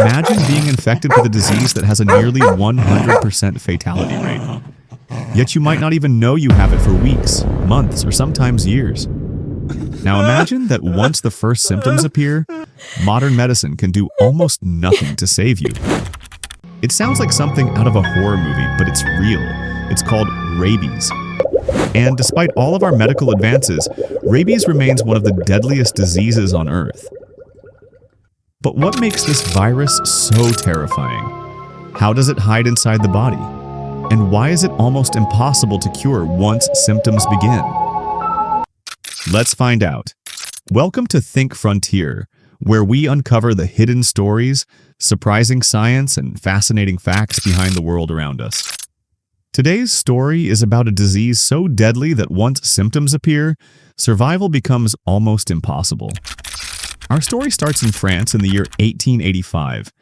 Imagine being infected with a disease that has a nearly 100% fatality rate. Yet you might not even know you have it for weeks, months, or sometimes years. Now imagine that once the first symptoms appear, modern medicine can do almost nothing to save you. It sounds like something out of a horror movie, but it's real. It's called rabies. And despite all of our medical advances, rabies remains one of the deadliest diseases on Earth. But what makes this virus so terrifying? How does it hide inside the body? And why is it almost impossible to cure once symptoms begin? Let's find out. Welcome to Think Frontier, where we uncover the hidden stories, surprising science, and fascinating facts behind the world around us. Today's story is about a disease so deadly that once symptoms appear, survival becomes almost impossible. Our story starts in France in the year 1885.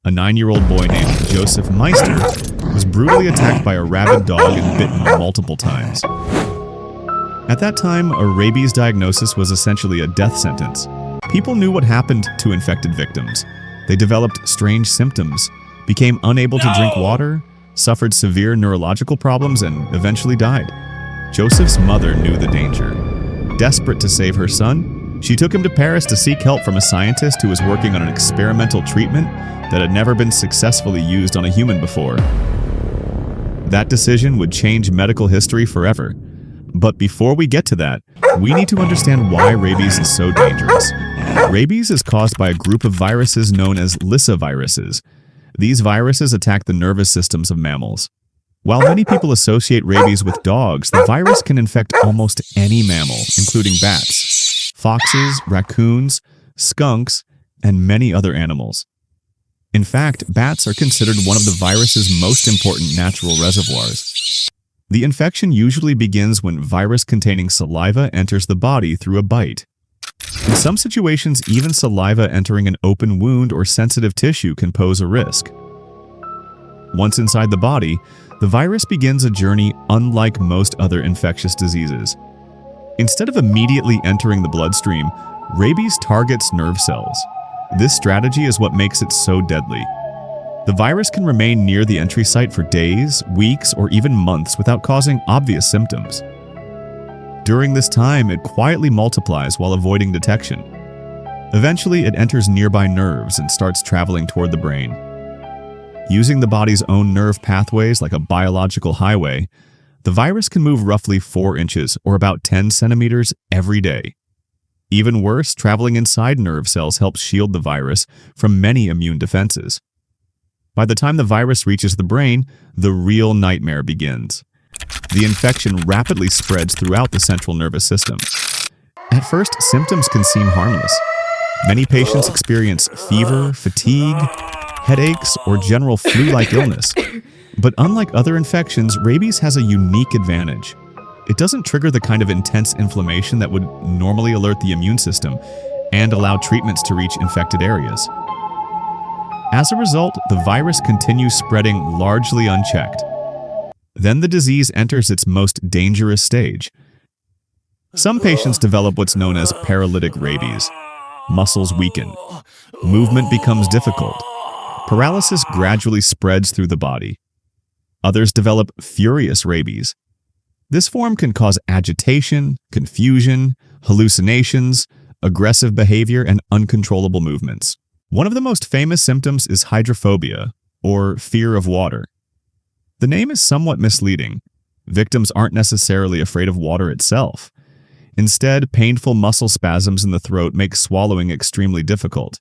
A 9-year-old boy named Joseph Meister was brutally attacked by a rabid dog and bitten multiple times. At that time, a rabies diagnosis was essentially a death sentence. People knew what happened to infected victims. They developed strange symptoms, became unable to drink water, suffered severe neurological problems, and eventually died. Joseph's mother knew the danger. Desperate to save her son, she took him to Paris to seek help from a scientist who was working on an experimental treatment that had never been successfully used on a human before. That decision would change medical history forever. But before we get to that, we need to understand why rabies is so dangerous. Rabies is caused by a group of viruses known as lyssaviruses. These viruses attack the nervous systems of mammals. While many people associate rabies with dogs, the virus can infect almost any mammal, including bats, foxes, raccoons, skunks, and many other animals. In fact, bats are considered one of the virus's most important natural reservoirs. The infection usually begins when virus-containing saliva enters the body through a bite. In some situations, even saliva entering an open wound or sensitive tissue can pose a risk. Once inside the body, the virus begins a journey unlike most other infectious diseases. Instead of immediately entering the bloodstream, rabies targets nerve cells. This strategy is what makes it so deadly. The virus can remain near the entry site for days, weeks, or even months without causing obvious symptoms. During this time, it quietly multiplies while avoiding detection. Eventually, it enters nearby nerves and starts traveling toward the brain. Using the body's own nerve pathways like a biological highway, the virus can move roughly 4 inches or about 10 centimeters every day. Even worse, traveling inside nerve cells helps shield the virus from many immune defenses. By the time the virus reaches the brain, the real nightmare begins. The infection rapidly spreads throughout the central nervous system. At first, symptoms can seem harmless. Many patients experience fever, fatigue, headaches, or general flu-like illness. But unlike other infections, rabies has a unique advantage. It doesn't trigger the kind of intense inflammation that would normally alert the immune system and allow treatments to reach infected areas. As a result, the virus continues spreading largely unchecked. Then the disease enters its most dangerous stage. Some patients develop what's known as paralytic rabies. Muscles weaken. Movement becomes difficult. Paralysis gradually spreads through the body. Others develop furious rabies. This form can cause agitation, confusion, hallucinations, aggressive behavior, and uncontrollable movements. One of the most famous symptoms is hydrophobia, or fear of water. The name is somewhat misleading. Victims aren't necessarily afraid of water itself. Instead, painful muscle spasms in the throat make swallowing extremely difficult.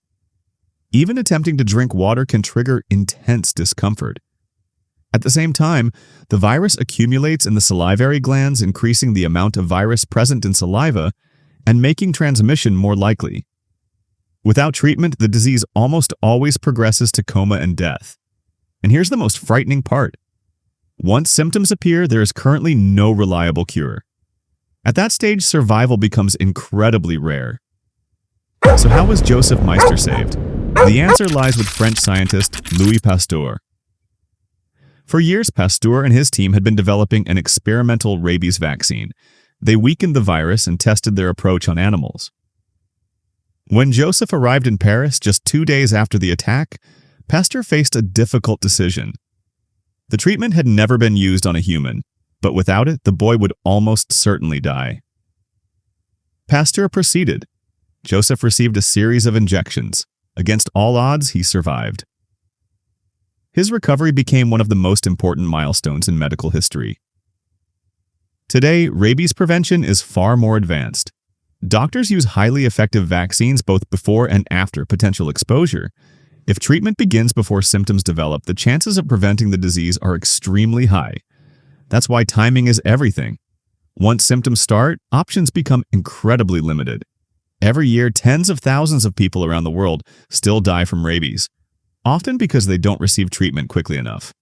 Even attempting to drink water can trigger intense discomfort. At the same time, the virus accumulates in the salivary glands, increasing the amount of virus present in saliva and making transmission more likely. Without treatment, the disease almost always progresses to coma and death. And here's the most frightening part. Once symptoms appear, there is currently no reliable cure. At that stage, survival becomes incredibly rare. So how was Joseph Meister saved? The answer lies with French scientist Louis Pasteur. For years, Pasteur and his team had been developing an experimental rabies vaccine. They weakened the virus and tested their approach on animals. When Joseph arrived in Paris just 2 days after the attack, Pasteur faced a difficult decision. The treatment had never been used on a human, but without it, the boy would almost certainly die. Pasteur proceeded. Joseph received a series of injections. Against all odds, he survived. His recovery became one of the most important milestones in medical history. Today, rabies prevention is far more advanced. Doctors use highly effective vaccines both before and after potential exposure. If treatment begins before symptoms develop, the chances of preventing the disease are extremely high. That's why timing is everything. Once symptoms start, options become incredibly limited. Every year, tens of thousands of people around the world still die from rabies, often because they don't receive treatment quickly enough.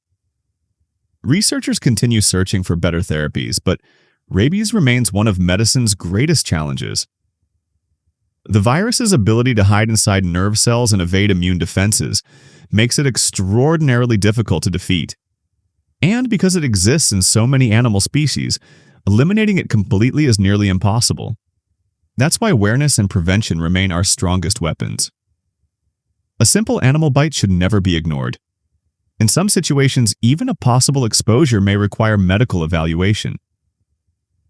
Researchers continue searching for better therapies, but rabies remains one of medicine's greatest challenges. The virus's ability to hide inside nerve cells and evade immune defenses makes it extraordinarily difficult to defeat. And because it exists in so many animal species, eliminating it completely is nearly impossible. That's why awareness and prevention remain our strongest weapons. A simple animal bite should never be ignored. In some situations, even a possible exposure may require medical evaluation.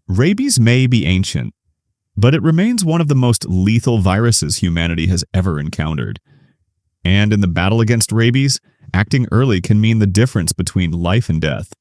Rabies may be ancient, but it remains one of the most lethal viruses humanity has ever encountered. And in the battle against rabies, acting early can mean the difference between life and death.